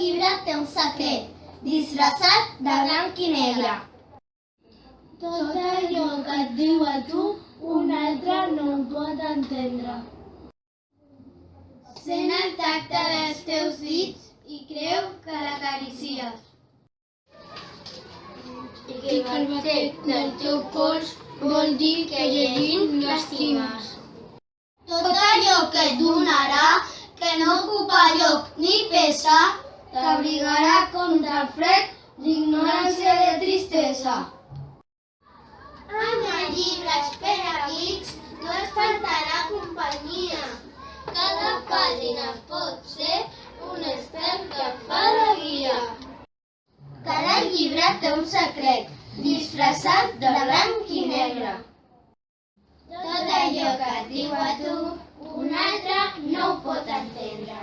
llibre té un secret, disfressat de blanc i negre. Tot allò que et diu a tu, un altre no ho pot entendre. Sent el tacte dels teus dits i creu que l'acaricies. I que el batec del teu pols vol dir que llegint l'estimes. Tot allò que et donarà, que no ocupa lloc ni pesa, T'abrigarà contra el fred, l'ignorància i la tristesa. Amb els llibres per a geeks no es faltarà companyia. Cada pàgina pot ser un estel que fa de guia. cada llibre té un secret, disfressat de blanc i negre. Tot allò que et diu a tu, un altre no ho pot entendre.